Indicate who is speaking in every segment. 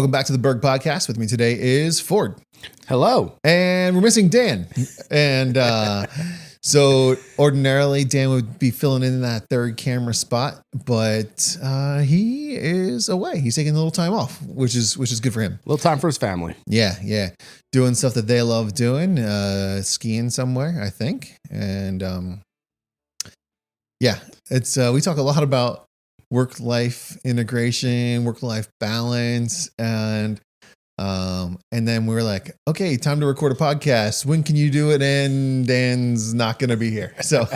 Speaker 1: Welcome back to the Berg Podcast. With me today is Ford.
Speaker 2: Hello.
Speaker 1: And we're missing Dan. And so ordinarily Dan would be filling in that third camera spot, but he is away. He's taking a little time off, which is good for him.
Speaker 2: A little time for his family.
Speaker 1: Yeah. Doing stuff that they love doing, skiing somewhere, I think. And it's we talk a lot about work-life integration, work-life balance, and then we're like, okay, time to record a podcast. When can you do it? And Dan's not going to be here, so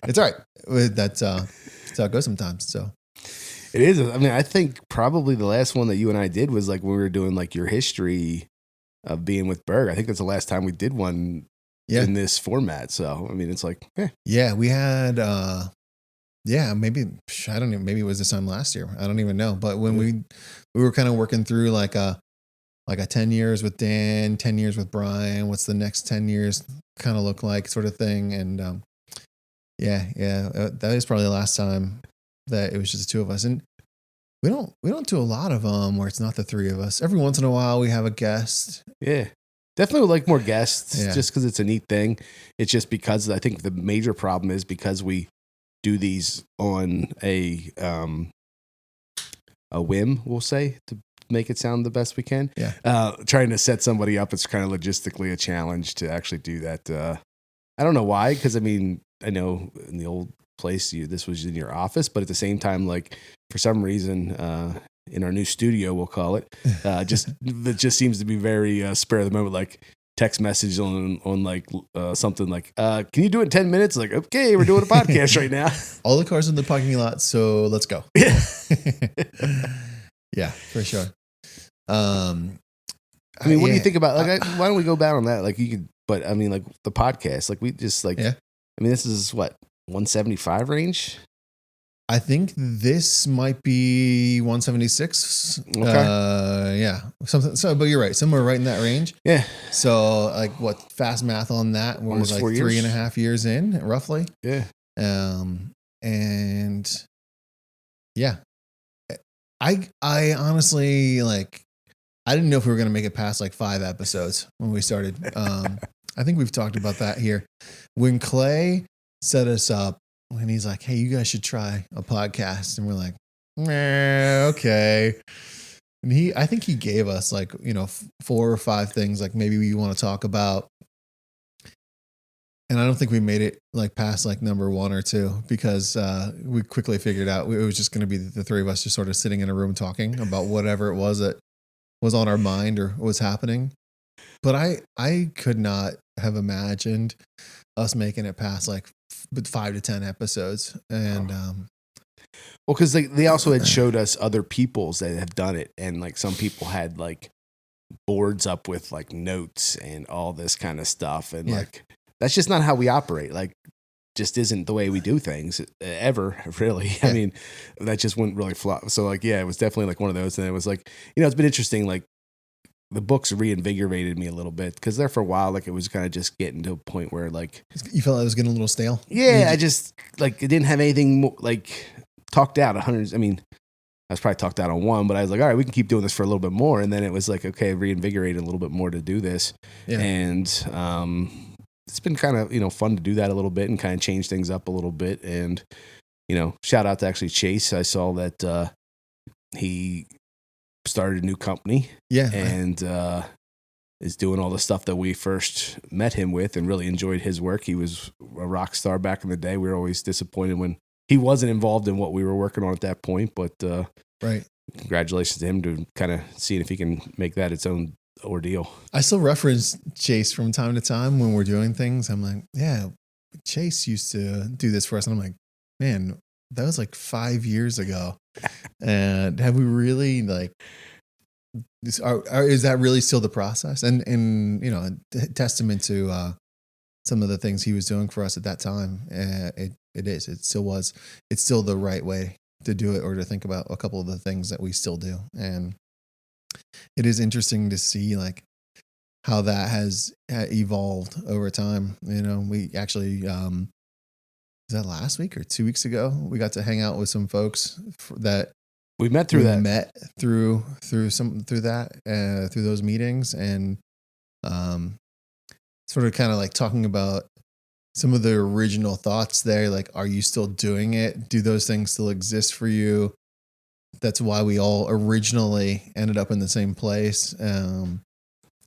Speaker 1: it's all right. That's how it goes sometimes. So
Speaker 2: it is. I mean, I think probably the last one that you and I did was like when we were doing like your history of being with Berg. I think that's the last time we did one in this format. So I mean, it's like,
Speaker 1: yeah, we had. Maybe I don't even. Maybe it was this time last year. I don't even know. But when we were kind of working through like a 10 years with Dan, 10 years with Brian. What's the next 10 years kind of look like, sort of thing. And that is probably the last time that it was just the two of us. And we don't do a lot of them where it's not the three of us. Every once in a while we have a guest.
Speaker 2: Yeah. Definitely would like more guests just because it's a neat thing. It's just because I think the major problem is because we do these on a whim, we'll say, to make it sound the best we can.
Speaker 1: Yeah.
Speaker 2: Trying to set somebody up, it's kind of logistically a challenge to actually do that. I don't know why, because I mean, I know in the old place, this was in your office, but at the same time, like for some reason, in our new studio, we'll call it, it just seems to be very spur of the moment, like text message on like something like, can you do it in 10 minutes? Like, okay, we're doing a podcast right now.
Speaker 1: All the cars in the parking lot, so let's go. Yeah, for sure.
Speaker 2: I mean, what do you think about, like, why don't we go back on that? Like you could, but I mean, like the podcast, like we just like, I mean, this is what, 175 range?
Speaker 1: I think this might be 176.
Speaker 2: Okay.
Speaker 1: Something. So, but you're right. Somewhere right in that range.
Speaker 2: Yeah.
Speaker 1: So, like, what fast math on that? We're
Speaker 2: Almost
Speaker 1: like
Speaker 2: 4 years.
Speaker 1: 3.5 years in, roughly.
Speaker 2: Yeah.
Speaker 1: And yeah, I honestly like. I didn't know if we were going to make it past like 5 episodes when we started. I think we've talked about that here. When Clay set us up, and he's like, hey, you guys should try a podcast. And we're like, okay. And I think he gave us like, 4 or 5 things like maybe we want to talk about. And I don't think we made it like past like number 1 or 2 because we quickly figured out it was just going to be the three of us just sort of sitting in a room talking about whatever it was that was on our mind or was happening. But I could not have imagined us making it past like 5 to 10 episodes. And
Speaker 2: well, because they also had showed us other peoples that have done it, and like some people had like boards up with like notes and all this kind of stuff, and like that's just not how we operate. Like, just isn't the way we do things ever, really. I mean, that just wouldn't really fly. So like, it was definitely like one of those, and it was like, it's been interesting. Like, the books reinvigorated me a little bit because there for a while, like it was kind of just getting to a point where like
Speaker 1: you felt it was getting a little stale.
Speaker 2: Yeah, I just like it didn't have anything like talked out. I mean, I was probably talked out on one, but I was like, all right, we can keep doing this for a little bit more. And then it was like, okay, reinvigorated a little bit more to do this. Yeah. And it's been kind of fun to do that a little bit and kind of change things up a little bit. And shout out to actually Chase. I saw that he started a new company and is doing all the stuff that we first met him with and really enjoyed his work. He was a rock star back in the day. We were always disappointed when he wasn't involved in what we were working on at that point, but congratulations to him to kind of seeing if he can make that its own ordeal.
Speaker 1: I still reference Chase from time to time when we're doing things. I'm like, yeah, Chase used to do this for us. And I'm like, man, that was like 5 years ago. And have we really like, is that really still the process? And testament to some of the things he was doing for us at that time. It is. It still was. It's still the right way to do it, or to think about a couple of the things that we still do. And it is interesting to see like how that has evolved over time. We actually, was that last week or 2 weeks ago? We got to hang out with some folks that
Speaker 2: We met through that.
Speaker 1: Met through those meetings, and sort of kind of like talking about some of the original thoughts there. Like, are you still doing it? Do those things still exist for you? That's why we all originally ended up in the same place.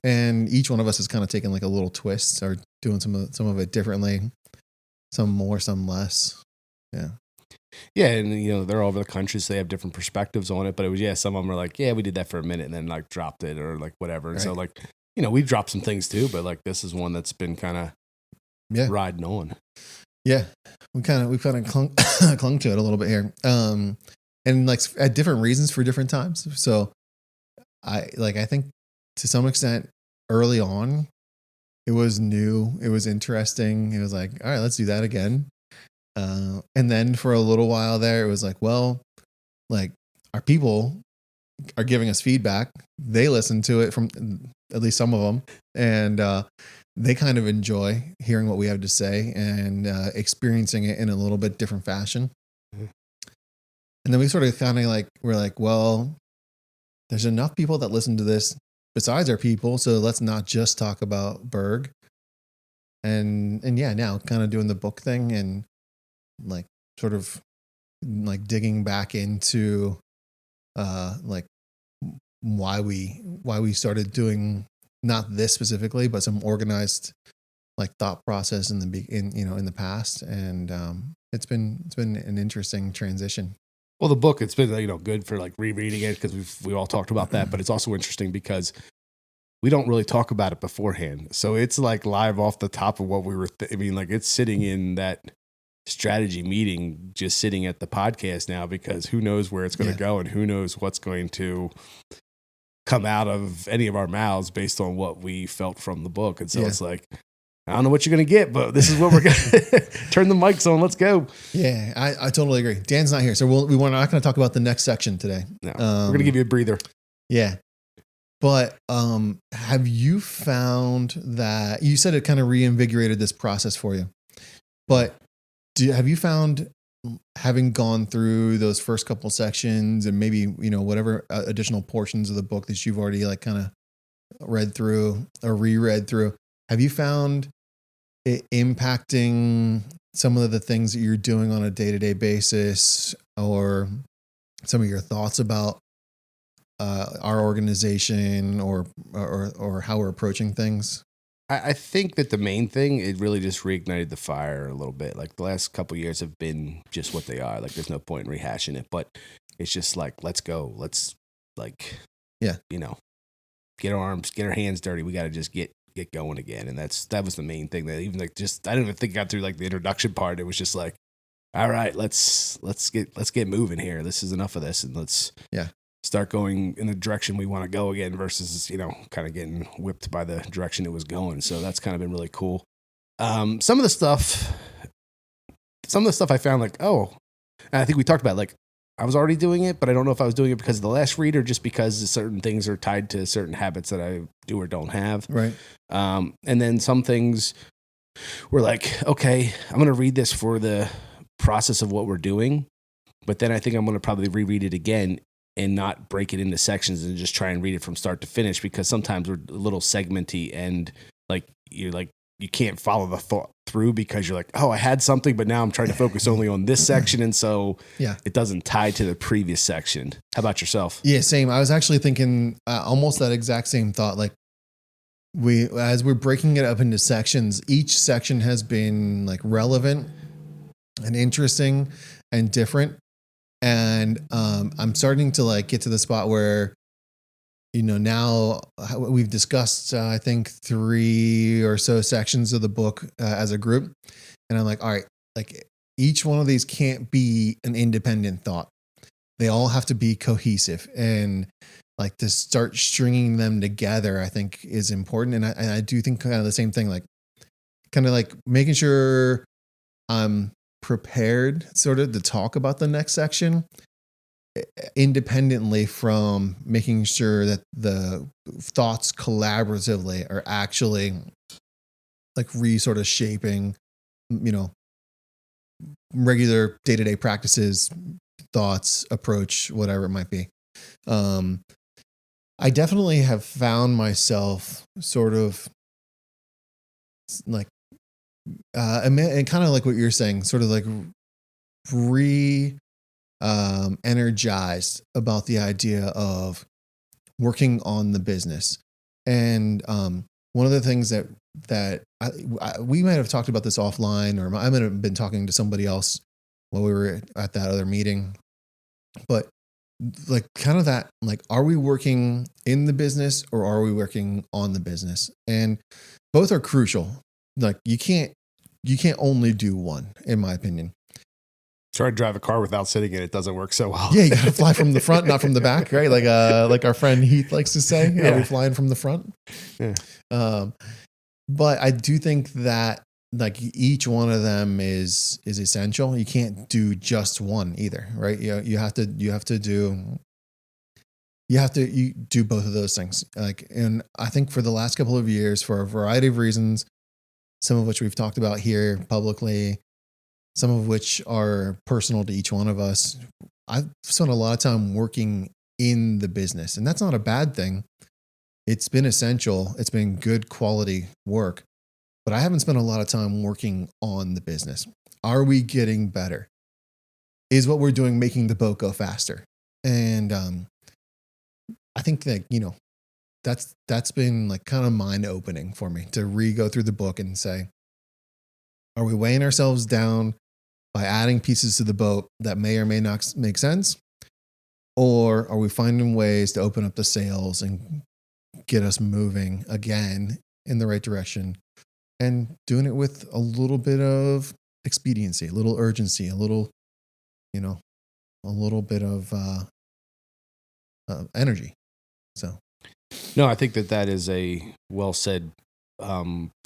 Speaker 1: And each one of us has kind of taken like a little twist or doing some of it differently, some more, some less. Yeah.
Speaker 2: Yeah. And, they're all over the country, so they have different perspectives on it. But it was, some of them are like, yeah, we did that for a minute and then like dropped it or like whatever. And
Speaker 1: Right.
Speaker 2: so like, we dropped some things too, but like this is one that's been kind of riding on.
Speaker 1: Yeah. We kind of clung to it a little bit here. And like at different reasons for different times. So I think to some extent early on, it was new. It was interesting. It was like, all right, let's do that again. And then for a little while there, it was like, well, like our people are giving us feedback. They listen to it from at least some of them. And they kind of enjoy hearing what we have to say and experiencing it in a little bit different fashion. Mm-hmm. And then we sort of kind of like, we're like, well, there's enough people that listen to this besides our people. So let's not just talk about Berg. And yeah, now kind of doing the book thing and like sort of like digging back into like why we started doing not this specifically, but some organized like thought process in the past. And it's been an interesting transition.
Speaker 2: Well, the book, it's been, good for like rereading it because we all talked about that, but it's also interesting because we don't really talk about it beforehand. So it's like live off the top of what we were, it's sitting in that strategy meeting, just sitting at the podcast now, because who knows where it's going to go and who knows what's going to come out of any of our mouths based on what we felt from the book. And so it's like, I don't know what you're going to get, but this is what we're going to turn the mics on. Let's go.
Speaker 1: Yeah, I totally agree. Dan's not here. So we're not going to talk about the next section today.
Speaker 2: No, we're going to give you a breather.
Speaker 1: Yeah. But have you found that you said it kind of reinvigorated this process for you, but have you found having gone through those first couple sections and maybe, whatever additional portions of the book that you've already like kind of read through or reread through, have you found it impacting some of the things that you're doing on a day-to-day basis or some of your thoughts about our organization or how we're approaching things?
Speaker 2: I think that the main thing, it really just reignited the fire a little bit. Like the last couple of years have been just what they are. Like there's no point in rehashing it, but it's just like, let's go. Let's like, get our hands dirty. We got to just get going again. And that was the main thing that even like just, I don't even think I got through like the introduction part. It was just like, all right, let's get moving here. This is enough of this. And let's start going in the direction we want to go again versus, kind of getting whipped by the direction it was going. So that's kind of been really cool. Some of the stuff I found like, and I think we talked about like, I was already doing it, but I don't know if I was doing it because of the last read or just because certain things are tied to certain habits that I do or don't have.
Speaker 1: Right.
Speaker 2: And then some things were like, okay, I'm going to read this for the process of what we're doing. But then I think I'm going to probably reread it again and not break it into sections and just try and read it from start to finish, because sometimes we're a little segmenty and you can't follow the thought through because you're like, oh, I had something, but now I'm trying to focus only on this section. And so it doesn't tie to the previous section. How about yourself?
Speaker 1: Yeah, same. I was actually thinking almost that exact same thought. Like as we're breaking it up into sections, each section has been like relevant and interesting and different. And I'm starting to like get to the spot where, now we've discussed, I think 3 or so sections of the book as a group. And I'm like, all right, like each one of these can't be an independent thought. They all have to be cohesive, and like to start stringing them together, I think is important. And I do think kind of the same thing, like kind of like making sure I'm prepared sort of to talk about the next section independently from making sure that the thoughts collaboratively are actually like sort of shaping, regular day-to-day practices, thoughts, approach, whatever it might be. I definitely have found myself sort of like, and kind of like what you're saying, sort of like energized about the idea of working on the business. And one of the things that we might have talked about this offline, or I might have been talking to somebody else while we were at that other meeting, but like kind of that, like, are we working in the business or are we working on the business? And both are crucial. Like you can't only do one, in my opinion.
Speaker 2: Try to drive a car without sitting in it doesn't work so well.
Speaker 1: Yeah, you got to fly from the front, not from the back, right? Like our friend Heath likes to say, are we flying from the front?
Speaker 2: Yeah.
Speaker 1: But I do think that like each one of them is essential. You can't do just one either, right? You have to do both of those things. Like, and I think for the last couple of years, for a variety of reasons, some of which we've talked about here publicly, some of which are personal to each one of us, I've spent a lot of time working in the business, and that's not a bad thing. It's been essential. It's been good quality work, but I haven't spent a lot of time working on the business. Are we getting better? Is what we're doing making the boat go faster? And I think that, that's been like kind of mind opening for me to go through the book and say, are we weighing ourselves down by adding pieces to the boat that may or may not make sense? Or are we finding ways to open up the sails and get us moving again in the right direction, and doing it with a little bit of expediency, a little urgency, a little bit of energy. So,
Speaker 2: no, I think that is a well said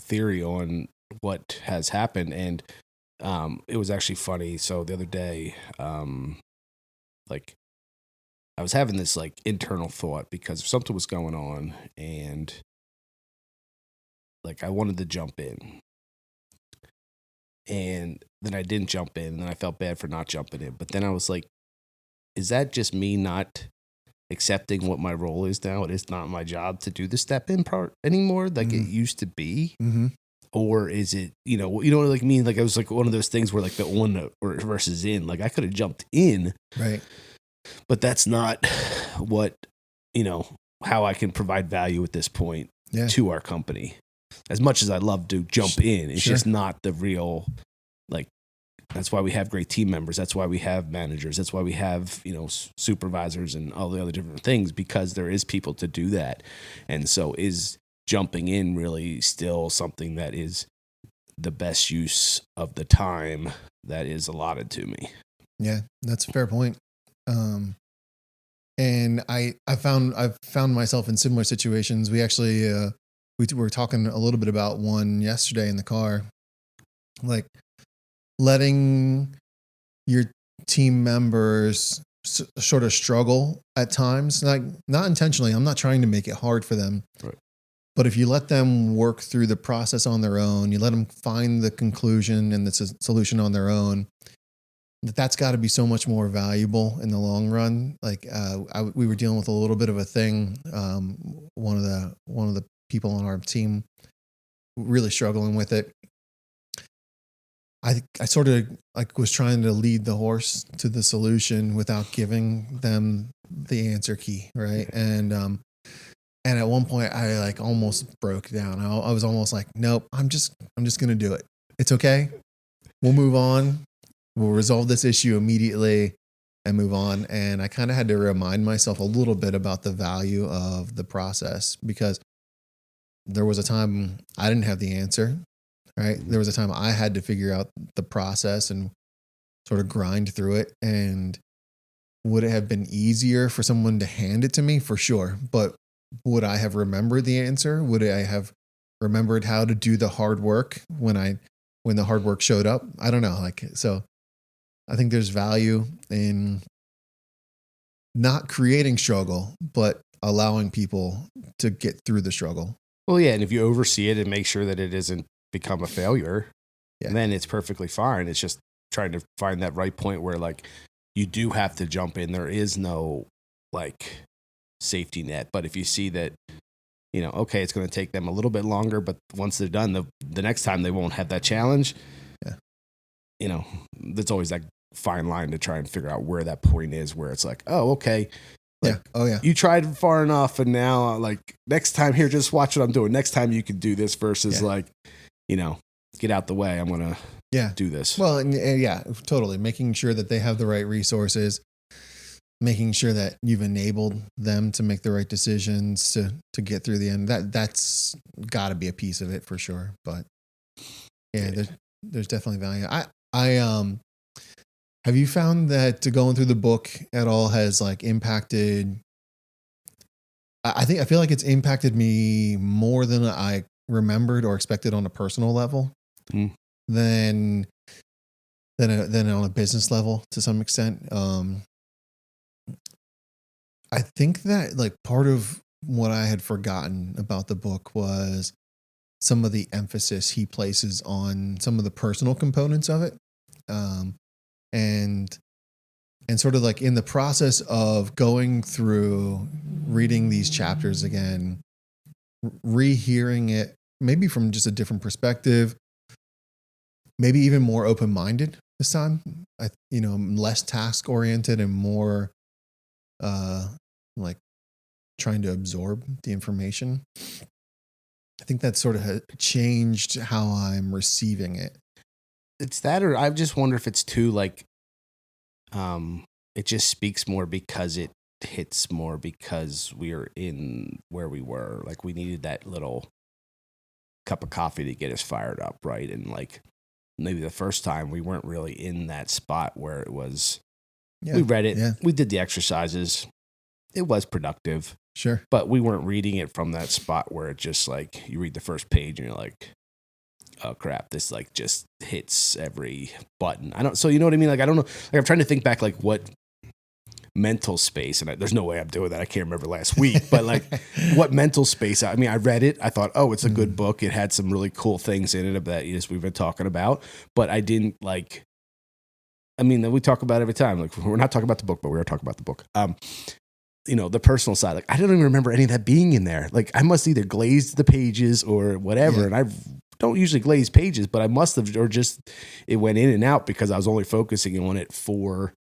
Speaker 2: theory on what has happened. And it was actually funny. So the other day, like I was having this like internal thought because something was going on, and like I wanted to jump in, and then I didn't jump in, and then I felt bad for not jumping in. But then I was like, is that just me not accepting what my role is now? It is not my job to do the step in part anymore, like it used to be.
Speaker 1: Mm-hmm.
Speaker 2: Or is it, like me, like I was like one of those things where like the on versus in, like I could have jumped in,
Speaker 1: right?
Speaker 2: But that's not what, how I can provide value at this point to our company. As much as I love to jump in, it's just not the real, like, that's why we have great team members. That's why we have managers. That's why we have, supervisors and all the other different things, because there is people to do that. And so is jumping in really still something that is the best use of the time that is allotted to me?
Speaker 1: Yeah, that's a fair point. And I've found myself in similar situations. We actually, we were talking a little bit about one yesterday in the car, like letting your team members sort of struggle at times, like not intentionally. I'm not trying to make it hard for them,
Speaker 2: right.
Speaker 1: But if you let them work through the process on their own, you let them find the conclusion and the solution on their own, that's got to be so much more valuable in the long run. Like we were dealing with a little bit of a thing. One of the people on our team really struggling with it. I sort of like was trying to lead the horse to the solution without giving them the answer key, right? And at one point I like almost broke down. I was almost like, nope, I'm just going to do it. It's okay. We'll move on. We'll resolve this issue immediately and move on. And I kind of had to remind myself a little bit about the value of the process, because there was a time I didn't have the answer, right? There was a time I had to figure out the process and sort of grind through it. And would it have been easier for someone to hand it to me? For sure. But would I have remembered the answer? Would I have remembered how to do the hard work when the hard work showed up? I don't know. So I think there's value in not creating struggle, but allowing people to get through the struggle.
Speaker 2: Well, yeah. And if you oversee it and make sure that it doesn't become a failure, then it's perfectly fine. It's just trying to find that right point where like you do have to jump in. There is no like safety net. But if you see that, okay, it's going to take them a little bit longer, but once they're done, the next time they won't have that challenge.
Speaker 1: Yeah.
Speaker 2: There's always that fine line to try and figure out where that point is where it's like, oh, okay.
Speaker 1: Like,
Speaker 2: You tried far enough, and now like next time here, just watch what I'm doing. Next time you can do this versus get out the way. I'm going to do this.
Speaker 1: Well, and totally. Making sure that they have the right resources, making sure that you've enabled them to make the right decisions to get through the end. That's got to be a piece of it for sure. But there's definitely value. I have you found that going through the book at all has like impacted? I feel like it's impacted me more than I remembered or expected on a personal level than on a business level to some extent. I think that like part of what I had forgotten about the book was some of the emphasis he places on some of the personal components of it. And sort of like in the process of going through reading these chapters again, rehearing it, maybe from just a different perspective, maybe even more open-minded this time, less task oriented and more, like trying to absorb the information. I think that sort of changed how I'm receiving it.
Speaker 2: It's that, or I just wonder if it's too like, it just speaks more because it hits more because we are in where we were. Like we needed that little cup of coffee to get us fired up, right? And like maybe the first time we weren't really in that spot where it was. Yeah, we read it, we did the exercises. It was productive,
Speaker 1: sure,
Speaker 2: but we weren't reading it from that spot where it just like you read the first page and you're like, oh crap, this like just hits every button. So you know what I mean? Like, I don't know. Like I'm trying to think back, like what mental space, and there's no way I'm doing that. I can't remember last week, but like what mental space. I mean, I read it. I thought, oh, it's a good book. It had some really cool things in it that we've been talking about, but I didn't like, I mean, we talk about it every time. Like we're not talking about the book, but we are talking about the book. The personal side, like I don't even remember any of that being in there. Like I must either glazed the pages or whatever. And I don't usually glaze pages, but I must have, or just it went in and out because I was only focusing on it for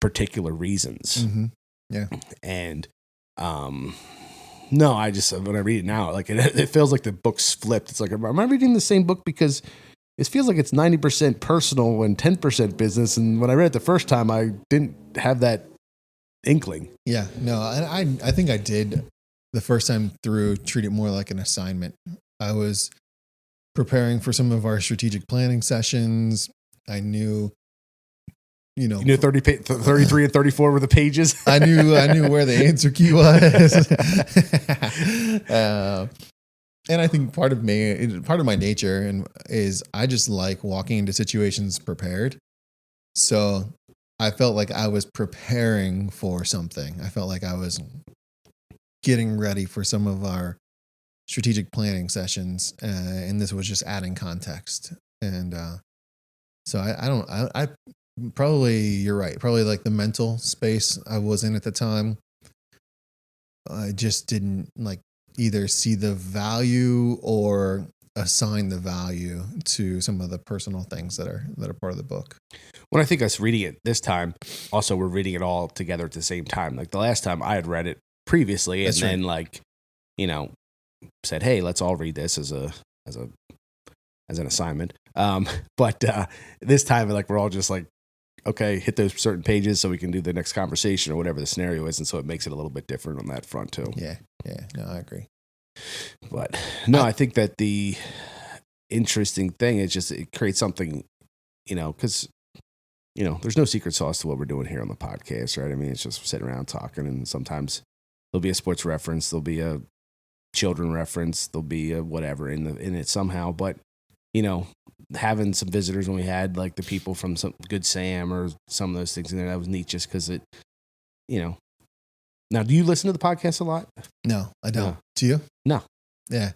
Speaker 2: particular reasons.
Speaker 1: Mm-hmm. Yeah.
Speaker 2: And, no, I just, when I read it now, like it feels like the book's flipped. It's like, am I reading the same book? Because it feels like it's 90% personal and 10% business. And when I read it the first time, I didn't have that inkling.
Speaker 1: Yeah, no, I think I did the first time through treat it more like an assignment. I was preparing for some of our strategic planning sessions. I knew,
Speaker 2: you knew 33 and 34 were the pages.
Speaker 1: I knew where the answer key was. And I think part of my nature is I just like walking into situations prepared. So I felt like I was preparing for something. I felt like I was getting ready for some of our strategic planning sessions, and this was just adding context. And so I probably, you're right. Probably like the mental space I was in at the time, I just didn't like either see the value or assign the value to some of the personal things that are part of the book.
Speaker 2: When I think us reading it this time, also we're reading it all together at the same time. Like the last time I had read it previously, and then like, said, hey, let's all read this as an assignment. But this time, like we're all just like, okay, hit those certain pages so we can do the next conversation or whatever the scenario is, and so it makes it a little bit different on that front too.
Speaker 1: Yeah, no, I agree.
Speaker 2: But no, I think that the interesting thing is just it creates something, because there's no secret sauce to what we're doing here on the podcast, right? I mean, it's just sitting around talking, and sometimes there'll be a sports reference, there'll be a children reference, there'll be a whatever in it somehow. But having some visitors when we had like the people from some Good Sam or some of those things in there, that was neat just because it, Now, do you listen to the podcast a lot?
Speaker 1: No, I don't. No. Do you?
Speaker 2: No.
Speaker 1: Yeah.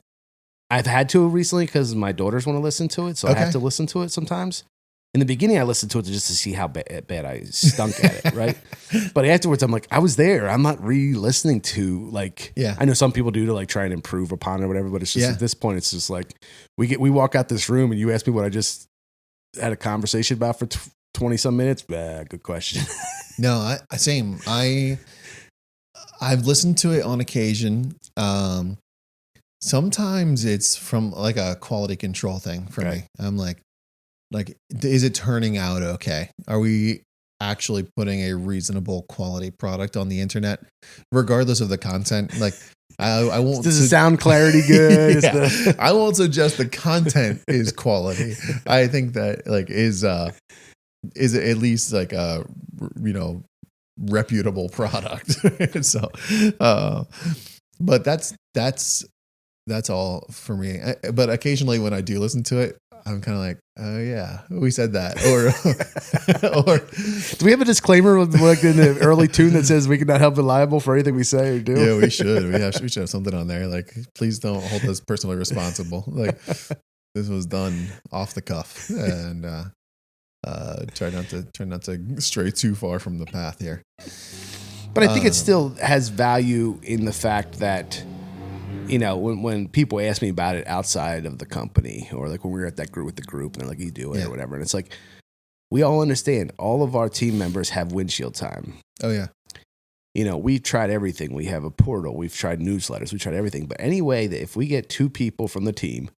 Speaker 2: I've had to recently because my daughters want to listen to it, so I have to listen to it sometimes. in the beginning, I listened to it just to see how bad I stunk at it, right? But afterwards, I'm like, I was there. I'm not re-listening to like.
Speaker 1: Yeah.
Speaker 2: I know some people do to like try and improve upon it or whatever, but it's just
Speaker 1: Yeah.
Speaker 2: at this point, it's just like we walk out this room and you ask me what I just had a conversation about for 20 some minutes. Good question.
Speaker 1: No, same. I've listened to it on occasion. Sometimes it's from like a quality control thing for me. I'm like, is it turning out okay? Are we actually putting a reasonable quality product on the internet, regardless of the content? Like, I won't.
Speaker 2: Does the sound clarity good?
Speaker 1: Yeah. I won't suggest the content is quality. I think that like is at least like a reputable product. So, but that's all for me. But occasionally when I do listen to it, I'm kind of like, oh yeah, we said that. Or
Speaker 2: do we have a disclaimer like in the early tune that says we cannot help but liable for anything we say or do?
Speaker 1: Yeah, we should. We should have something on there. Like, please don't hold us personally responsible. Like, this was done off the cuff, and try not to stray too far from the path here.
Speaker 2: But I think it still has value in the fact that, when people ask me about it outside of the company, or like when we were at that group with the group and they're like, you do it or whatever. And it's like, we all understand all of our team members have windshield time.
Speaker 1: Oh yeah.
Speaker 2: We've tried everything. We have a portal. We've tried newsletters. We've tried everything. But anyway, that if we get 2 people from the team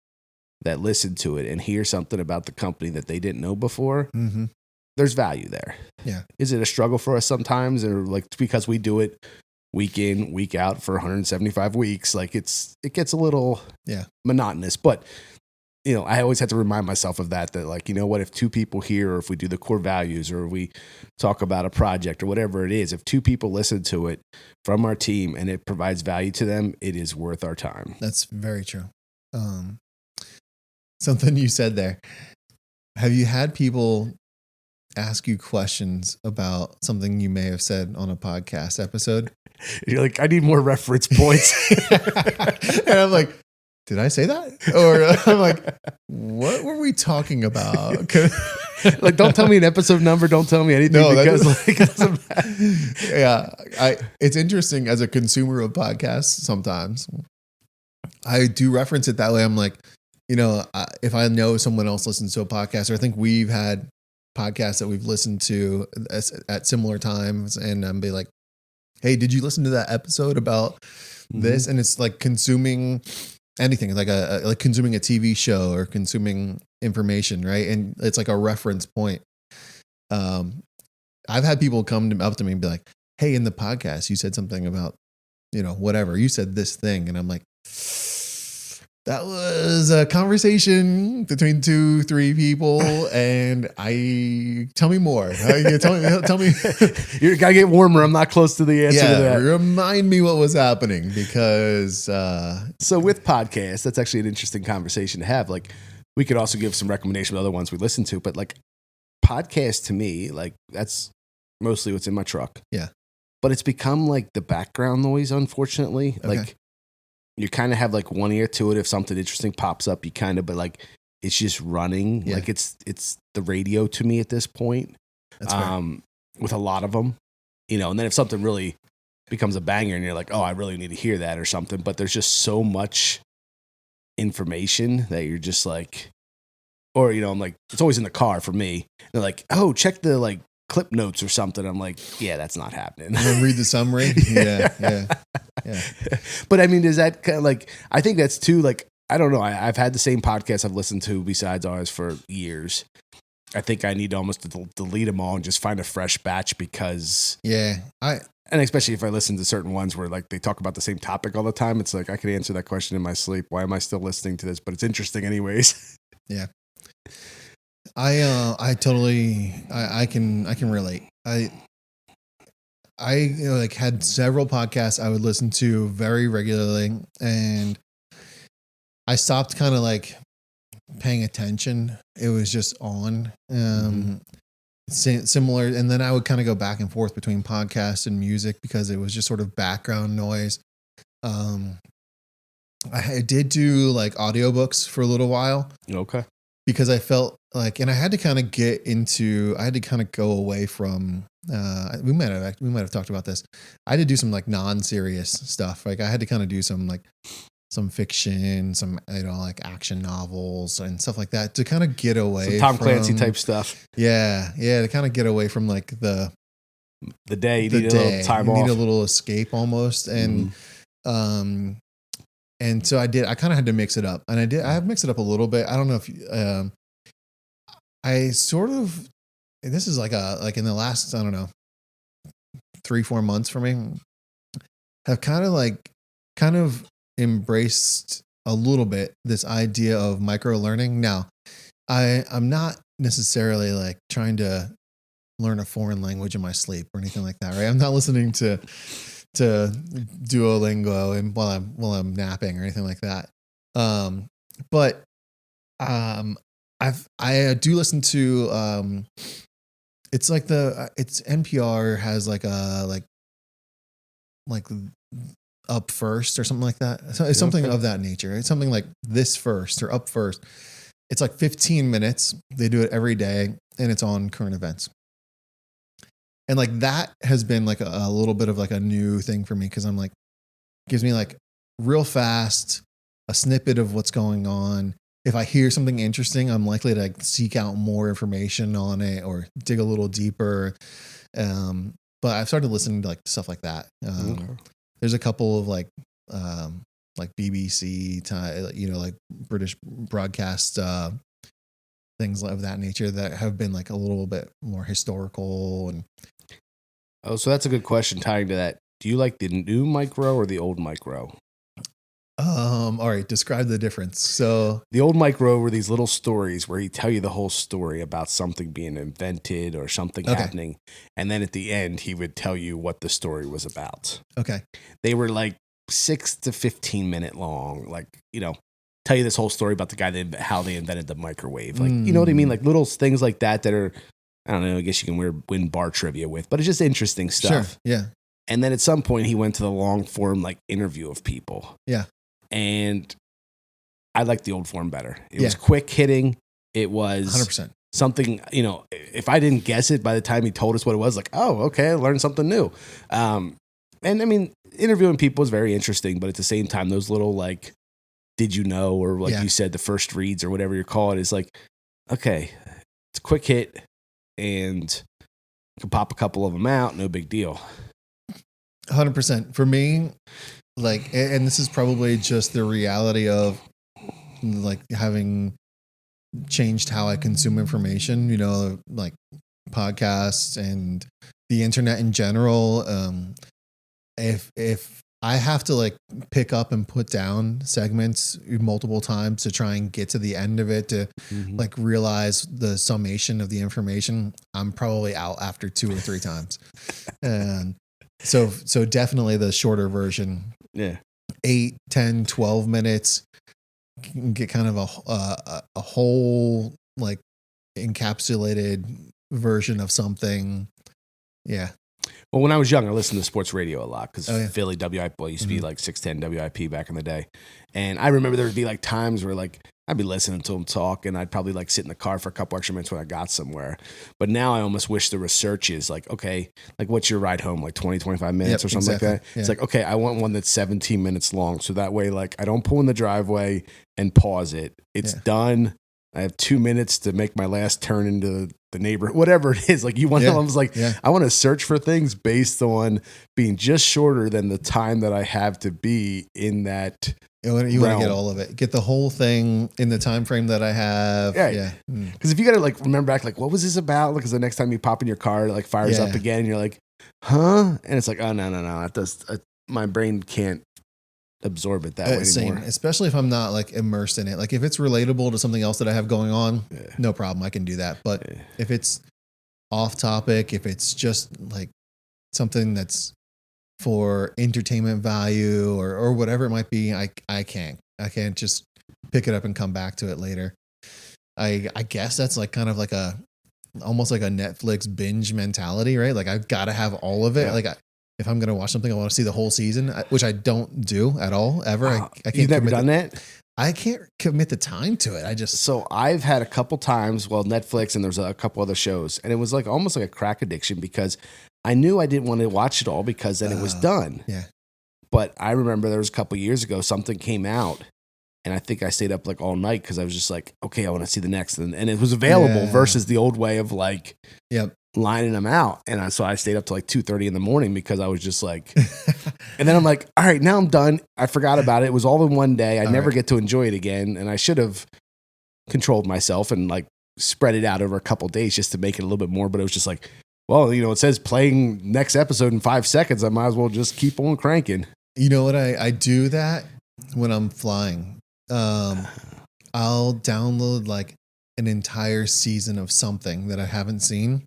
Speaker 2: that listen to it and hear something about the company that they didn't know before, there's value there.
Speaker 1: Yeah.
Speaker 2: Is it a struggle for us sometimes, or like because we do it week in, week out for 175 weeks, like it gets a little monotonous, but I always have to remind myself of that like, what, if 2 people hear, or if we do the core values, or we talk about a project or whatever it is, if 2 people listen to it from our team and it provides value to them, it is worth our time.
Speaker 1: That's very true. Something you said there. Have you had people ask you questions about something you may have said on a podcast episode?
Speaker 2: You're like, I need more reference points.
Speaker 1: And I'm like, did I say that? Or I'm like, what were we talking about?
Speaker 2: Like, don't tell me an episode number. Don't tell me anything, because like, it doesn't matter.
Speaker 1: Yeah. It's interesting as a consumer of podcasts. Sometimes I do reference it that way. I'm like, if I know someone else listens to a podcast, or I think we've had podcasts that we've listened to at similar times, and I'm be like, hey, did you listen to that episode about this? And it's like consuming anything, like like consuming a TV show or consuming information, right? And it's like a reference point. I've had people come up to me and be like, hey, in the podcast, you said something about, whatever, you said this thing. And I'm like, that was a conversation between 2-3 people, and tell me more. Tell me.
Speaker 2: You gotta get warmer. I'm not close to the answer to that.
Speaker 1: Remind me what was happening, because.
Speaker 2: So with podcasts, that's actually an interesting conversation to have. Like, we could also give some recommendations of other ones we listen to, but like podcasts to me, like that's mostly what's in my truck.
Speaker 1: Yeah.
Speaker 2: But it's become like the background noise, unfortunately. Okay. Like, you kind of have like one ear to it. If something interesting pops up, you kind of, but like it's just running. Yeah. Like it's the radio to me at this point.
Speaker 1: That's fair.
Speaker 2: With a lot of them, and then if something really becomes a banger and you're like, oh, I really need to hear that or something, but there's just so much information that you're just like, or, I'm like, it's always in the car for me. They're like, oh, check the like clip notes or something. I'm like, yeah, that's not happening.
Speaker 1: Read the summary. Yeah.
Speaker 2: But I mean, is that kind of like, I think that's too, like, I don't know. I've had the same podcast I've listened to besides ours for years. I think I need to almost delete them all and just find a fresh batch, because and especially if I listen to certain ones where like they talk about the same topic all the time, it's like, I could answer that question in my sleep. Why am I still listening to this? But it's interesting anyways.
Speaker 1: Yeah. I totally, I can relate. I like had several podcasts I would listen to very regularly, and I stopped kind of like paying attention. It was just on, similar. And then I would kind of go back and forth between podcasts and music, because it was just sort of background noise. I did do like audiobooks for a little while.
Speaker 2: Okay.
Speaker 1: because I felt like, and I had to kind of go away from, we might have talked about this. I had to do some like non-serious stuff. Like I had to kind of do some fiction, some, like action novels and stuff like that to kind of get away.
Speaker 2: Some Tom Clancy type stuff.
Speaker 1: Yeah. Yeah. To kind of get away from like the
Speaker 2: day. You need a little time off.
Speaker 1: You need a little escape almost. And, and so I kind of had to mix it up, and I have mixed it up a little bit. I don't know if, I sort of, this is like in the last, I don't know, 3-4 months for me, have kind of embraced a little bit this idea of micro learning. Now, I'm not necessarily like trying to learn a foreign language in my sleep or anything like that, right? I'm not listening to Duolingo and while I'm napping or anything like that. But I do listen to it's like it's NPR has like a like Up First or something like that. So it's something of that nature. It's something like This First or Up First. It's like 15 minutes. They do it every day, and it's on current events. And like that has been like a little bit of like a new thing for me, because I'm like, gives me like real fast a snippet of what's going on. If I hear something interesting, I'm likely to like seek out more information on it or dig a little deeper. But I've started listening to like stuff like that. There's a couple of like BBC, like British broadcast things of that nature that have been like a little bit more historical. And
Speaker 2: so that's a good question tying to that. Do you like the new micro or the old micro?
Speaker 1: All right, describe the difference. So
Speaker 2: the old micro were these little stories where he'd tell you the whole story about something being invented or something happening, and then at the end he would tell you what the story was about.
Speaker 1: Okay.
Speaker 2: They were like 6 to 15 minute long, like, tell you this whole story about the guy how they invented the microwave. Like, you know what I mean? Like little things like that are, I don't know, I guess you can win bar trivia with, but it's just interesting stuff.
Speaker 1: Sure. Yeah.
Speaker 2: And then at some point he went to the long form, like interview of people.
Speaker 1: Yeah.
Speaker 2: And I liked the old form better. It was quick hitting. It was
Speaker 1: 100%.
Speaker 2: Something, if I didn't guess it by the time he told us what it was, like, oh, okay, I learned something new. And I mean, interviewing people is very interesting, but at the same time, those little like, did you know, or like you said, the first reads or whatever you call it is like, okay, it's a quick hit and you can pop a couple of them out. No big deal.
Speaker 1: 100%. For me, like, and this is probably just the reality of like having changed how I consume information, like podcasts and the internet in general. If I have to like pick up and put down segments multiple times to try and get to the end of it, to like realize the summation of the information, I'm probably out after 2 or 3 times. And so definitely the shorter version.
Speaker 2: Yeah.
Speaker 1: 8, 10, 12 minutes, can get kind of a whole like encapsulated version of something. Yeah.
Speaker 2: Well, when I was young, I listened to sports radio a lot because Philly WIP used to be
Speaker 1: Mm-hmm.
Speaker 2: like 610 WIP back in the day. And I remember there would be like times where like I'd be listening to them talk and I'd probably like sit in the car for a couple extra minutes when I got somewhere. But now I almost wish the research is like, okay, like what's your ride home? Like 20, 25 minutes or something like that. Yeah. It's like, okay, I want one that's 17 minutes long. So that way, like I don't pull in the driveway and pause it. It's done. I have 2 minutes to make my last turn into the neighborhood, whatever it is. Like you want to, I was like, I want to search for things based on being just shorter than the time that I have to be in that.
Speaker 1: You want to get all of it, get the whole thing in the time frame that I have.
Speaker 2: Yeah. Because if you got to like remember back, like what was this about? Because the next time you pop in your car, it like fires up again. And you're like, huh? And it's like, oh no. That does, my brain can't absorb it that way anymore.
Speaker 1: Especially if I'm not like immersed in it. Like if it's relatable to something else that I have going on, no problem, I can do that. But if it's off topic, if it's just like something that's for entertainment value or whatever it might be, I can't just pick it up and come back to it later. I guess that's like kind of like almost like a Netflix binge mentality, right? Like I've got to have all of it. Like if I'm going to watch something, I want to see the whole season, which I don't do at all, ever. I can't.
Speaker 2: You've never done that?
Speaker 1: I can't commit the time to it. I just
Speaker 2: So I've had a couple times, Netflix and there's a couple other shows, and it was like almost like a crack addiction because I knew I didn't want to watch it all because then it was done.
Speaker 1: Yeah.
Speaker 2: But I remember there was a couple years ago, something came out, and I think I stayed up like all night because I was just like, okay, I want to see the next, and it was available versus the old way of like, lining them out. And so I stayed up to like 2:30 in the morning because I was just like, and then I'm like, all right, now I'm done. I forgot about it. It was all in one day. I never get to enjoy it again. And I should have controlled myself and like spread it out over a couple days just to make it a little bit more. But it was just like, well, it says playing next episode in 5 seconds. I might as well just keep on cranking.
Speaker 1: You know what? I do that when I'm flying. I'll download like an entire season of something that I haven't seen.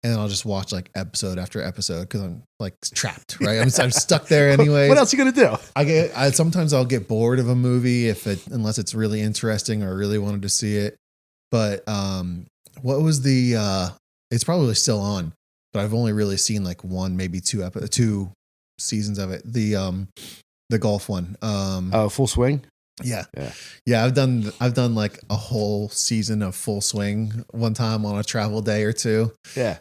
Speaker 1: And I'll just watch like episode after episode because I'm like trapped, right? I'm stuck there anyway.
Speaker 2: What else are you gonna do?
Speaker 1: Sometimes I'll get bored of a movie unless it's really interesting or I really wanted to see it. But what was it's probably still on, but I've only really seen like one, maybe two seasons of it. The golf one.
Speaker 2: Full Swing.
Speaker 1: Yeah. I've done like a whole season of Full Swing one time on a travel day or two.
Speaker 2: Yeah.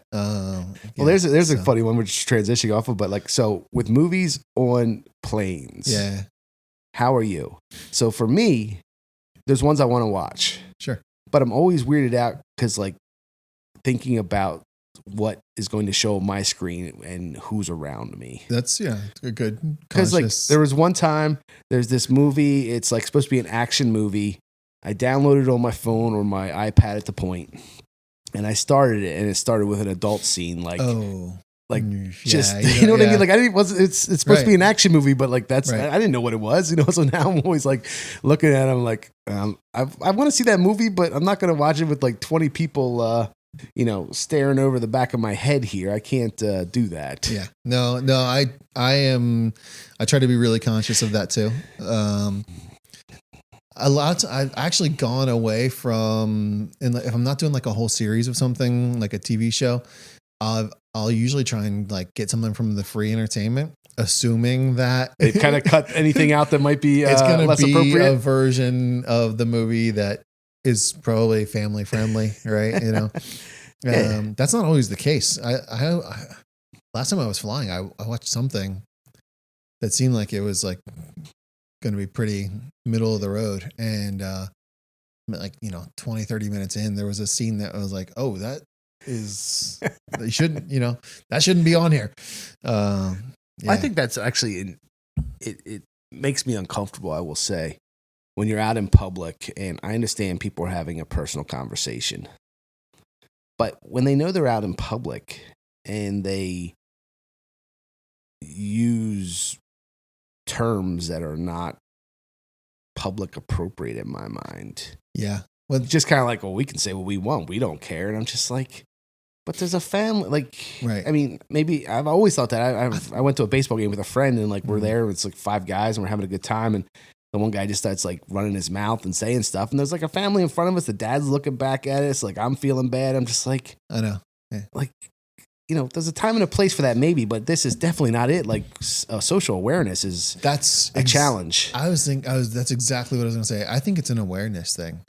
Speaker 2: There's a funny one we're just transitioning off of, but like, so with movies on planes.
Speaker 1: Yeah.
Speaker 2: How are you? So for me, there's ones I want to watch.
Speaker 1: Sure.
Speaker 2: But I'm always weirded out because like thinking about what is going to show my screen and who's around me.
Speaker 1: That's a good.
Speaker 2: Because like there was one time there's this movie. It's like supposed to be an action movie. I downloaded it on my phone or my iPad at the point, and I started it, and it started with an adult scene. Like, just you know what I mean? Like it's supposed to be an action movie, but like I didn't know what it was. So now I'm always like looking at it. I'm like, I want to see that movie, but I'm not going to watch it with like 20 people. Staring over the back of my head here. I can't do that.
Speaker 1: Yeah. No, I try to be really conscious of that too. I've actually gone away from, and if I'm not doing like a whole series of something like a TV show, I'll usually try and like get something from the free entertainment, assuming that
Speaker 2: they kind of cut anything out that might be
Speaker 1: it's going to be
Speaker 2: appropriate.
Speaker 1: A version of the movie that is probably family friendly, right? That's not always the case. I last time I was flying, I watched something that seemed like it was like going to be pretty middle of the road. And, 20, 30 minutes in, there was a scene that I was like, oh, that shouldn't be on here.
Speaker 2: I think that's actually, it makes me uncomfortable, I will say. When you're out in public, and I understand people are having a personal conversation, but when they know they're out in public and they use terms that are not public appropriate in my mind.
Speaker 1: Yeah.
Speaker 2: Well, just kind of like, well, we can say what we want. We don't care. And I'm just like, but there's a family, like,
Speaker 1: right.
Speaker 2: I mean, maybe I've always thought that I went to a baseball game with a friend and like, we're there, it's like 5 guys and we're having a good time. And the one guy just starts like running his mouth and saying stuff. And there's like a family in front of us. The dad's looking back at us. Like, I'm feeling bad. I'm just like,
Speaker 1: I know. Yeah.
Speaker 2: Like, there's a time and a place for that maybe, but this is definitely not it. Like social awareness that's a challenge.
Speaker 1: That's exactly what I was going to say. I think it's an awareness thing.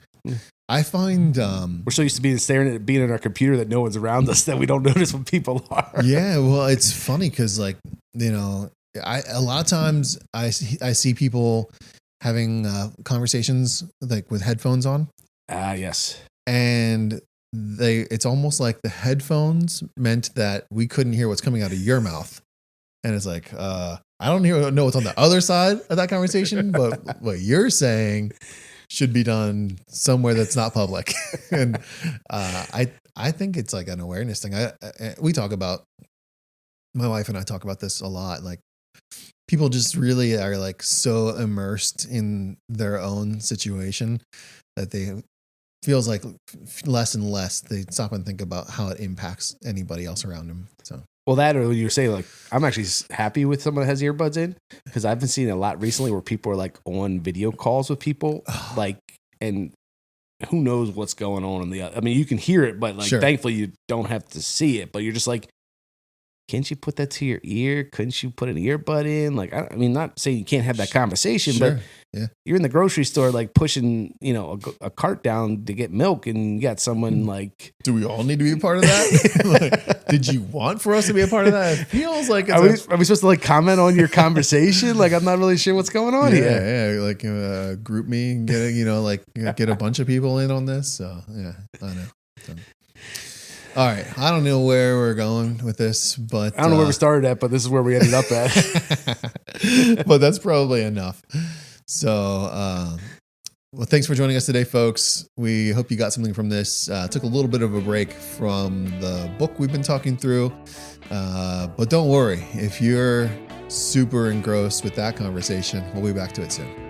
Speaker 1: I find
Speaker 2: we're so used to being in our computer that no one's around us that we don't notice when people are.
Speaker 1: Yeah. Well, it's funny because like, a lot of times I see people having conversations like with headphones on.
Speaker 2: Yes.
Speaker 1: And it's almost like the headphones meant that we couldn't hear what's coming out of your mouth. And it's like, I don't know what's on the other side of that conversation, but what you're saying should be done somewhere that's not public. And I think it's like an awareness thing. My wife and I talk about this a lot. Like, people just really are like so immersed in their own situation that they feels like less and less they stop and think about how it impacts anybody else around them. So,
Speaker 2: well, that or you're saying like, I'm actually happy with someone that has earbuds in because I've been seeing a lot recently where people are like on video calls with people, like, and who knows what's going on in the other. I mean, you can hear it, but like,
Speaker 1: sure.
Speaker 2: Thankfully you don't have to see it, but you're just like, can't you put that to your ear? Couldn't you put an earbud in? Like, I mean, not saying you can't have that conversation,
Speaker 1: Sure.
Speaker 2: but you're in the grocery store, like pushing, a cart down to get milk, and you got someone like,
Speaker 1: do we all need to be a part of that? Like, did you want for us to be a part of that? It feels like
Speaker 2: are we supposed to like comment on your conversation? Like, I'm not really sure what's going on here.
Speaker 1: Yeah, like group me and get a bunch of people in on this. So yeah, I know. So. All right, I don't know where we're going with this, but
Speaker 2: I don't know where we started at, but this is where we ended up at.
Speaker 1: But that's probably enough. So, well, thanks for joining us today, folks. We hope you got something from this. Took a little bit of a break from the book we've been talking through, but don't worry if you're super engrossed with that conversation. We'll be back to it soon.